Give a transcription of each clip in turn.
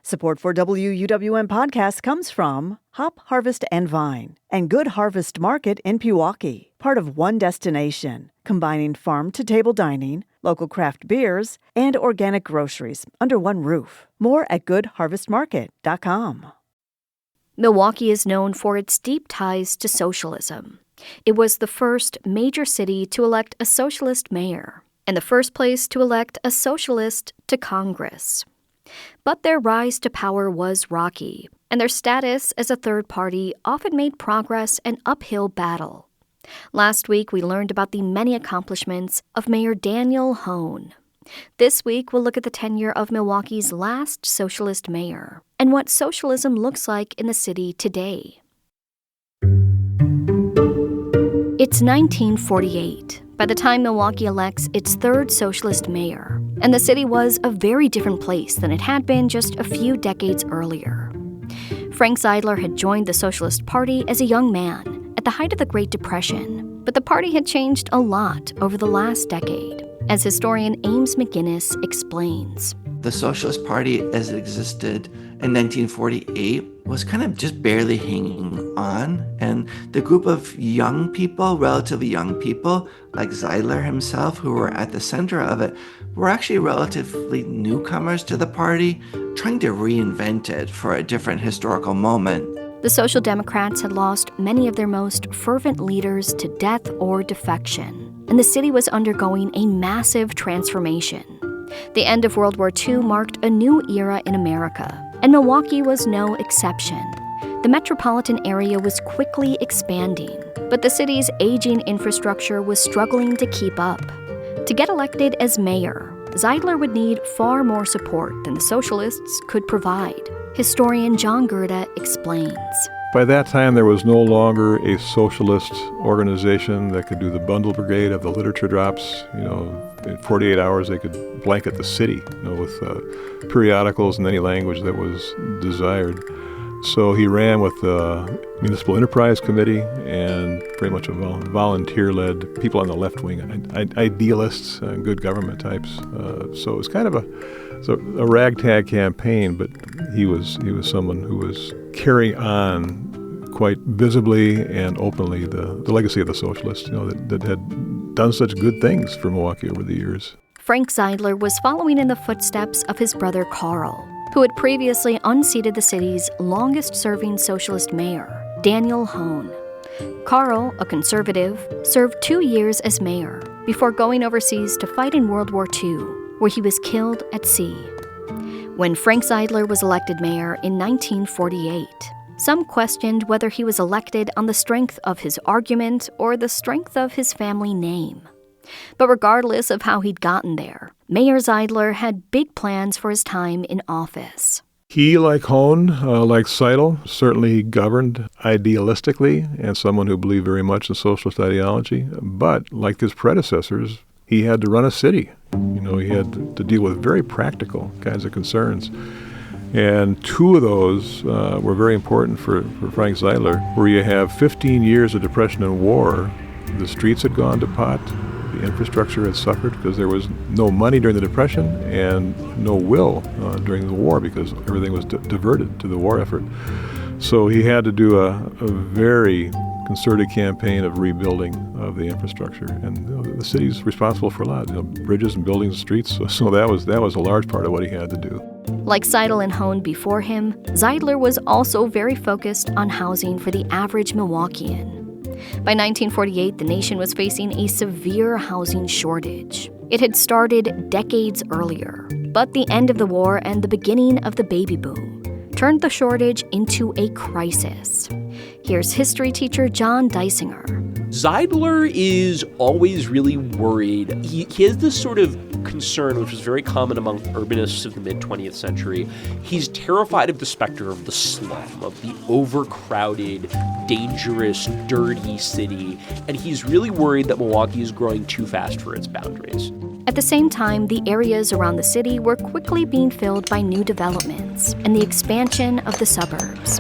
Support for WUWM podcast comes from Hop Harvest and Vine and Good Harvest Market in Milwaukee, part of One Destination, combining farm-to-table dining, local craft beers, and organic groceries under one roof. More at goodharvestmarket.com. Milwaukee is known for its deep ties to socialism. It was the first major city to elect a socialist mayor, and the first place to elect a socialist to Congress. But their rise to power was rocky, and their status as a third party often made progress an uphill battle. Last week, we learned about the many accomplishments of Mayor Daniel Hone. This week, we'll look at the tenure of Milwaukee's last socialist mayor and what socialism looks like in the city today. It's 1948. By the time Milwaukee elects its third socialist mayor, and the city was a very different place than it had been just a few decades earlier. Frank Zeidler had joined the Socialist Party as a young man at the height of the Great Depression, but the party had changed a lot over the last decade, as historian Ames McGinnis explains. The Socialist Party as it existed in 1948 was kind of just barely hanging on, and the group of young people, relatively young people, like Zeidler himself, who were at the center of it, were actually relatively newcomers to the party, trying to reinvent it for a different historical moment. The Social Democrats had lost many of their most fervent leaders to death or defection, and the city was undergoing a massive transformation. The end of World War II marked a new era in America, and Milwaukee was no exception. The metropolitan area was quickly expanding, but the city's aging infrastructure was struggling to keep up. To get elected as mayor, Zeidler would need far more support than the Socialists could provide. Historian John Gerda explains. By that time, there was no longer a socialist organization that could do the bundle brigade of the literature drops. In 48 hours, they could blanket the city, with periodicals in any language that was desired. So he ran with the Municipal Enterprise Committee and pretty much a volunteer-led people on the left wing, idealists, good government types. So it was kind of a ragtag campaign, but he was someone who was carrying on quite visibly and openly the legacy of the Socialists, that had done such good things for Milwaukee over the years. Frank Zeidler was following in the footsteps of his brother Carl, who had previously unseated the city's longest-serving socialist mayor, Daniel Hone. Carl, a conservative, served 2 years as mayor before going overseas to fight in World War II, where he was killed at sea. When Frank Zeidler was elected mayor in 1948, some questioned whether he was elected on the strength of his argument or the strength of his family name. But regardless of how he'd gotten there, Mayor Zeidler had big plans for his time in office. He, like Hone, like Seidel, certainly governed idealistically and someone who believed very much in socialist ideology. But like his predecessors, he had to run a city. He had to deal with very practical kinds of concerns. And two of those were very important for Frank Zeidler, where you have 15 years of depression and war. The streets had gone to pot. The infrastructure had suffered because there was no money during the Depression and no will during the war because everything was diverted to the war effort. So he had to do a very concerted campaign of rebuilding of the infrastructure. And the city's responsible for a lot, bridges and buildings and streets. So that was a large part of what he had to do. Like Seidel and Hone before him, Zeidler was also very focused on housing for the average Milwaukeean. By 1948, the nation was facing a severe housing shortage. It had started decades earlier, but the end of the war and the beginning of the baby boom turned the shortage into a crisis. Here's history teacher John Deisinger. Zeidler is always really worried. He has this sort of concern, which was very common among urbanists of the mid-20th century. He's terrified of the specter of the slum, of the overcrowded, dangerous, dirty city, and he's really worried that Milwaukee is growing too fast for its boundaries. At the same time, the areas around the city were quickly being filled by new developments and the expansion of the suburbs.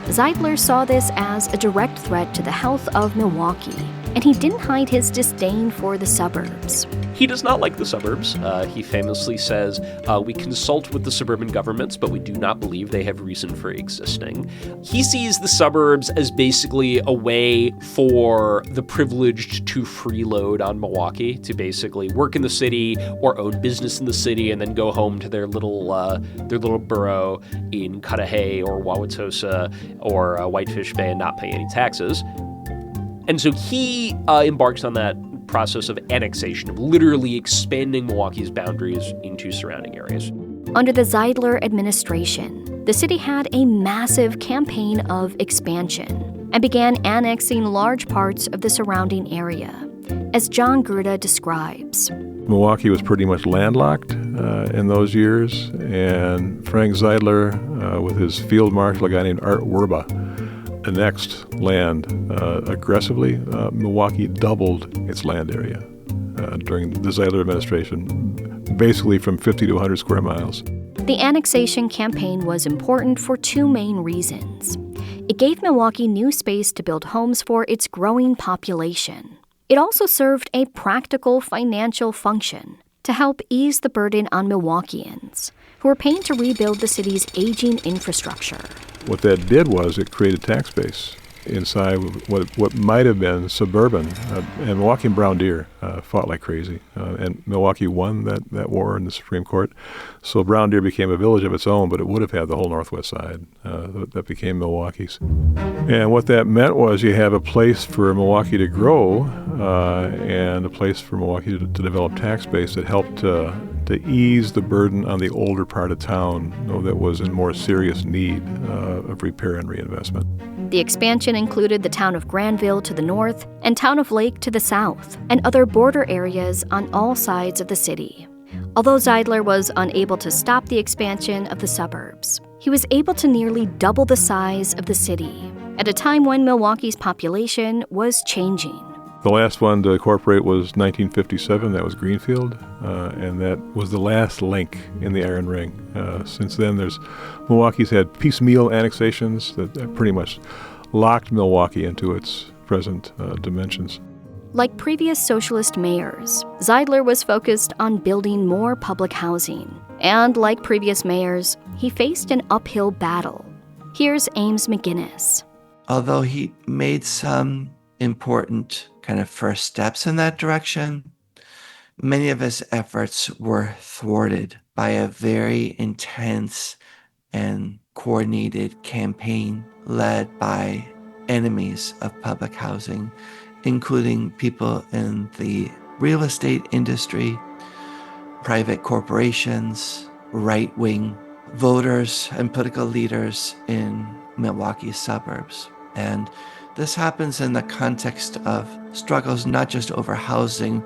Zeidler saw this as a direct threat to the health of Milwaukee, and he didn't hide his disdain for the suburbs. He does not like the suburbs. He famously says, we consult with the suburban governments, but we do not believe they have reason for existing. He sees the suburbs as basically a way for the privileged to freeload on Milwaukee, to basically work in the city or own business in the city and then go home to their little borough in Cudahy or Wauwatosa or Whitefish Bay and not pay any taxes. And so he embarks on that process of annexation, of literally expanding Milwaukee's boundaries into surrounding areas. Under the Zeidler administration, the city had a massive campaign of expansion and began annexing large parts of the surrounding area, as John Gerda describes. Milwaukee was pretty much landlocked in those years, and Frank Zeidler, with his field marshal, a guy named Art Werba, annexed land aggressively. Milwaukee doubled its land area during the Zeidler administration, basically from 50 to 100 square miles. The annexation campaign was important for two main reasons. It gave Milwaukee new space to build homes for its growing population. It also served a practical financial function to help ease the burden on Milwaukeeans, who were paying to rebuild the city's aging infrastructure. What that did was it created tax base inside what might have been suburban. And Milwaukee and Brown Deer fought like crazy. And Milwaukee won that war in the Supreme Court. So Brown Deer became a village of its own, but it would have had the whole northwest side that became Milwaukee's. And what that meant was you have a place for Milwaukee to grow and a place for Milwaukee to develop tax base that helped to ease the burden on the older part of town that was in more serious need of repair and reinvestment. The expansion included the town of Granville to the north and town of Lake to the south, and other border areas on all sides of the city. Although Zeidler was unable to stop the expansion of the suburbs, he was able to nearly double the size of the city at a time when Milwaukee's population was changing. The last one to incorporate was 1957. That was Greenfield, and that was the last link in the Iron Ring. Since then, Milwaukee's had piecemeal annexations that pretty much locked Milwaukee into its present dimensions. Like previous socialist mayors, Zeidler was focused on building more public housing. And like previous mayors, he faced an uphill battle. Here's Ames McGinnis. Although he made some important kind of first steps in that direction, many of his efforts were thwarted by a very intense and coordinated campaign led by enemies of public housing, including people in the real estate industry, private corporations, right-wing voters and political leaders in Milwaukee's suburbs. And this happens in the context of struggles not just over housing,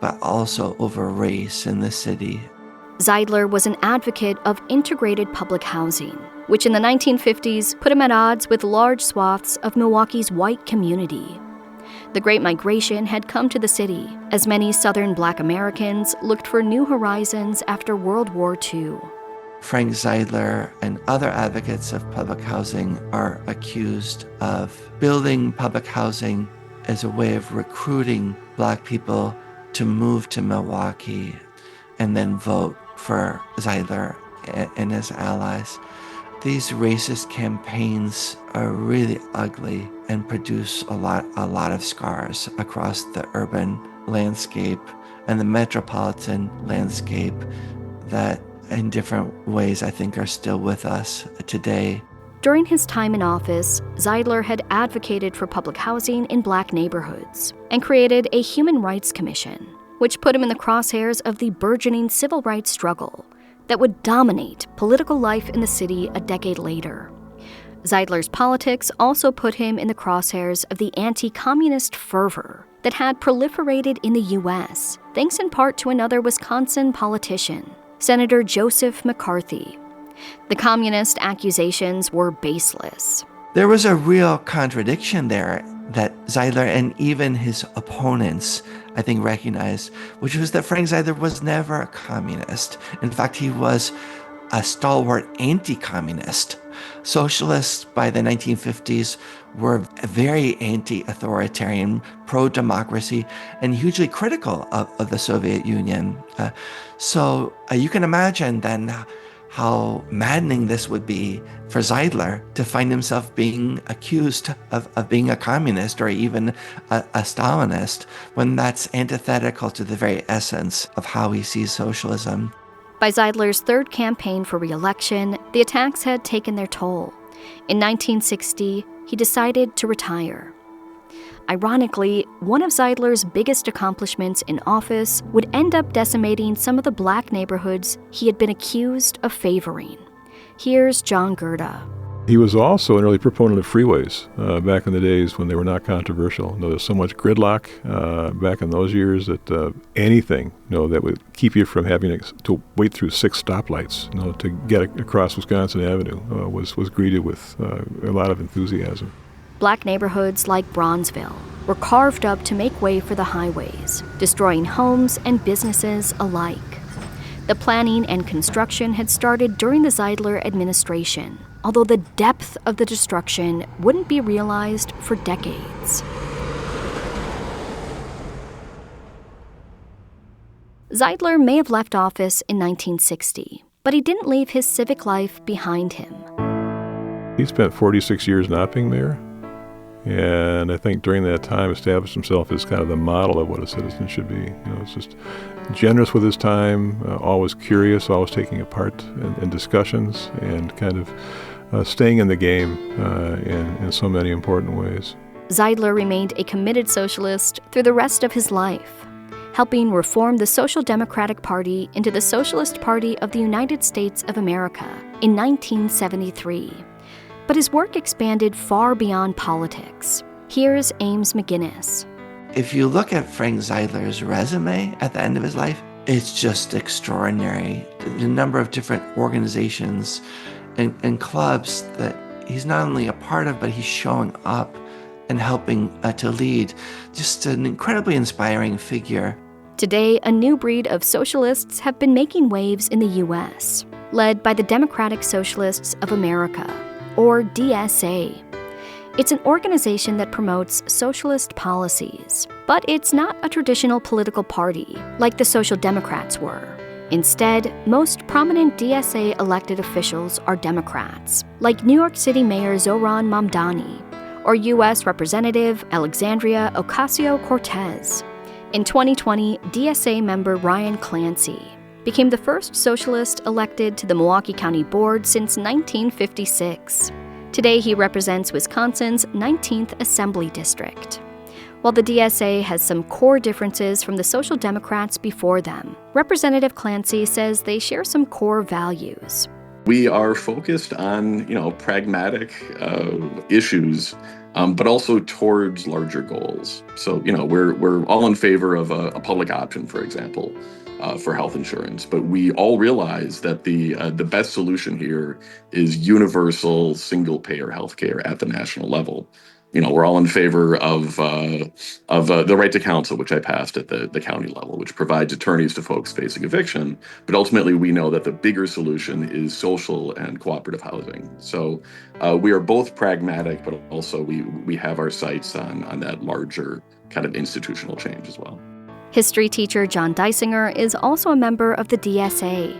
but also over race in the city. Zeidler was an advocate of integrated public housing, which in the 1950s put him at odds with large swaths of Milwaukee's white community. The Great Migration had come to the city, as many Southern Black Americans looked for new horizons after World War II. Frank Zeidler and other advocates of public housing are accused of building public housing as a way of recruiting Black people to move to Milwaukee and then vote for Zeidler and his allies. These racist campaigns are really ugly and produce a lot of scars across the urban landscape and the metropolitan landscape that in different ways I think are still with us today. During his time in office, Zeidler had advocated for public housing in Black neighborhoods and created a Human Rights Commission, which put him in the crosshairs of the burgeoning civil rights struggle that would dominate political life in the city a decade later. Zeidler's politics also put him in the crosshairs of the anti-communist fervor that had proliferated in the U.S., thanks in part to another Wisconsin politician, Senator Joseph McCarthy. The communist accusations were baseless. There was a real contradiction there that Zeidler and even his opponents, I think, recognized, which was that Frank Zeidler was never a communist. In fact, he was a stalwart anti-communist. Socialists by the 1950s were very anti-authoritarian, pro-democracy, and hugely critical of the Soviet Union. So you can imagine then how maddening this would be for Zeidler to find himself being accused of being a communist or even a Stalinist, when that's antithetical to the very essence of how he sees socialism. By Zeidler's third campaign for re-election, the attacks had taken their toll. In 1960, he decided to retire. Ironically, one of Zeidler's biggest accomplishments in office would end up decimating some of the black neighborhoods he had been accused of favoring. Here's John Gerda. He was also an early proponent of freeways back in the days when they were not controversial. There was so much gridlock back in those years that anything that would keep you from having to wait through 6 stoplights to get across Wisconsin Avenue was greeted with a lot of enthusiasm. Black neighborhoods like Bronzeville were carved up to make way for the highways, destroying homes and businesses alike. The planning and construction had started during the Zeidler administration, although the depth of the destruction wouldn't be realized for decades. Zeidler may have left office in 1960, but he didn't leave his civic life behind him. He spent 46 years not being mayor, and I think during that time established himself as kind of the model of what a citizen should be. It's just generous with his time, always curious, always taking a part in discussions, and kind of staying in the game in so many important ways. Zeidler remained a committed socialist through the rest of his life, helping reform the Social Democratic Party into the Socialist Party of the United States of America in 1973. But his work expanded far beyond politics. Here's Ames McGinnis. If you look at Frank Zeidler's resume at the end of his life, it's just extraordinary. The number of different organizations and clubs that he's not only a part of, but he's showing up and helping to lead. Just an incredibly inspiring figure. Today, a new breed of socialists have been making waves in the U.S., led by the Democratic Socialists of America, or DSA. It's an organization that promotes socialist policies, but it's not a traditional political party like the Social Democrats were. Instead, most prominent DSA elected officials are Democrats, like New York City Mayor Zohran Mamdani, or U.S. Representative Alexandria Ocasio-Cortez. In 2020, DSA member Ryan Clancy became the first socialist elected to the Milwaukee County Board since 1956. Today, he represents Wisconsin's 19th Assembly District. While the DSA has some core differences from the Social Democrats before them, Representative Clancy says they share some core values. We are focused on, pragmatic issues, but also towards larger goals. So, we're all in favor of a public option, for example, for health insurance. But we all realize that the best solution here is universal single-payer healthcare at the national level. We're all in favor of the right to counsel, which I passed at the county level, which provides attorneys to folks facing eviction. But ultimately, we know that the bigger solution is social and cooperative housing. So we are both pragmatic, but also we have our sights on that larger kind of institutional change as well. History teacher John Deisinger is also a member of the DSA.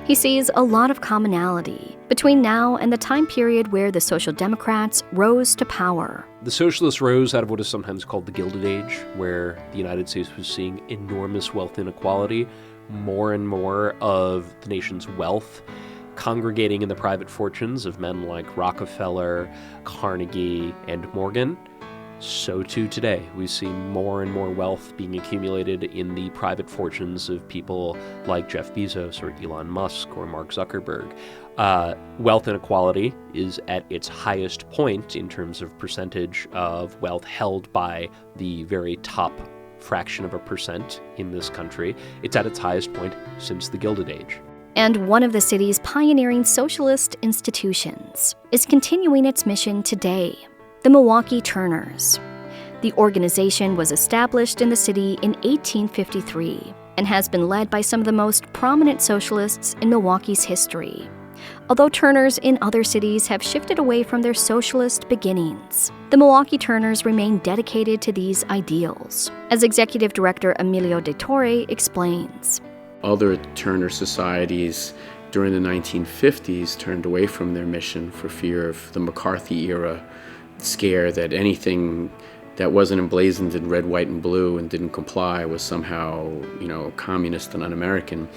He sees a lot of commonality between now and the time period where the Social Democrats rose to power. The Socialists rose out of what is sometimes called the Gilded Age, where the United States was seeing enormous wealth inequality, more and more of the nation's wealth congregating in the private fortunes of men like Rockefeller, Carnegie, and Morgan. So too today, we see more and more wealth being accumulated in the private fortunes of people like Jeff Bezos or Elon Musk or Mark Zuckerberg. Wealth inequality is at its highest point in terms of percentage of wealth held by the very top fraction of a percent in this country. It's at its highest point since the Gilded Age. And one of the city's pioneering socialist institutions is continuing its mission today. The Milwaukee Turners. The organization was established in the city in 1853 and has been led by some of the most prominent socialists in Milwaukee's history. Although Turners in other cities have shifted away from their socialist beginnings, the Milwaukee Turners remain dedicated to these ideals, as Executive Director Emilio De Torre explains. Other Turner societies during the 1950s turned away from their mission for fear of the McCarthy-era scare that anything that wasn't emblazoned in red, white, and blue and didn't comply was somehow, communist and un-American.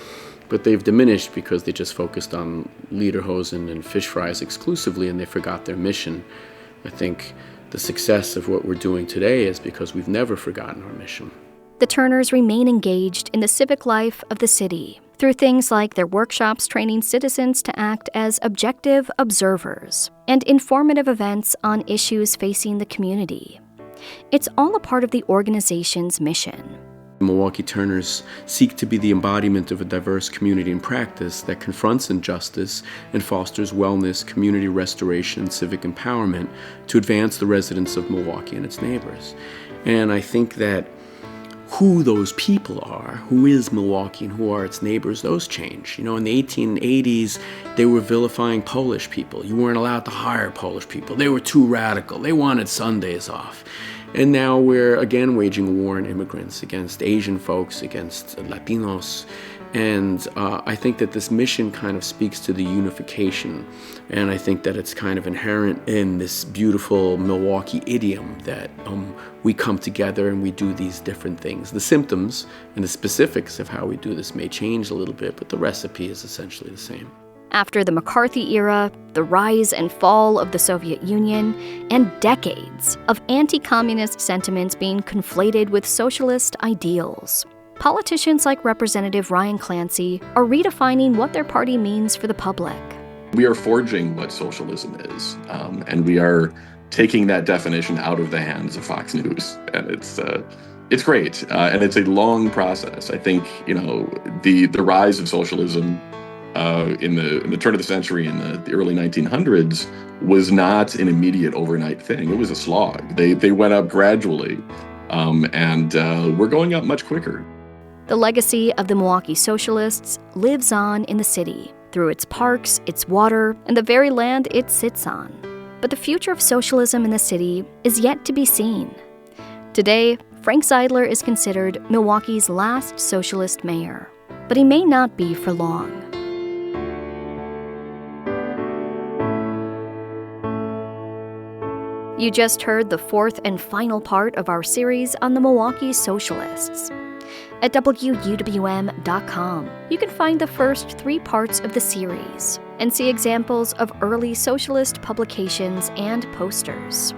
But they've diminished because they just focused on lederhosen and fish fries exclusively, and they forgot their mission. I think the success of what we're doing today is because we've never forgotten our mission. The Turners remain engaged in the civic life of the city through things like their workshops training citizens to act as objective observers and informative events on issues facing the community. It's all a part of the organization's mission. Milwaukee Turners seek to be the embodiment of a diverse community in practice that confronts injustice and fosters wellness, community restoration, and civic empowerment to advance the residents of Milwaukee and its neighbors. And I think that who those people are, who is Milwaukee and who are its neighbors, those change. In the 1880s, they were vilifying Polish people. You weren't allowed to hire Polish people. They were too radical. They wanted Sundays off. And now we're again waging a war on immigrants, against Asian folks, against Latinos. And I think that this mission kind of speaks to the unification. And I think that it's kind of inherent in this beautiful Milwaukee idiom that we come together and we do these different things. The symptoms and the specifics of how we do this may change a little bit, but the recipe is essentially the same. After the McCarthy era, the rise and fall of the Soviet Union, and decades of anti-communist sentiments being conflated with socialist ideals, politicians like Representative Ryan Clancy are redefining what their party means for the public. We are forging what socialism is, and we are taking that definition out of the hands of Fox News. And it's great, and it's a long process. I think, the rise of socialism in the turn of the century, in the early 1900s, was not an immediate overnight thing. It was a slog. They went up gradually, and we're going up much quicker. The legacy of the Milwaukee Socialists lives on in the city, through its parks, its water, and the very land it sits on. But the future of socialism in the city is yet to be seen. Today, Frank Zeidler is considered Milwaukee's last socialist mayor, but he may not be for long. You just heard the fourth and final part of our series on the Milwaukee Socialists. At WUWM.com, you can find the first 3 parts of the series and see examples of early socialist publications and posters.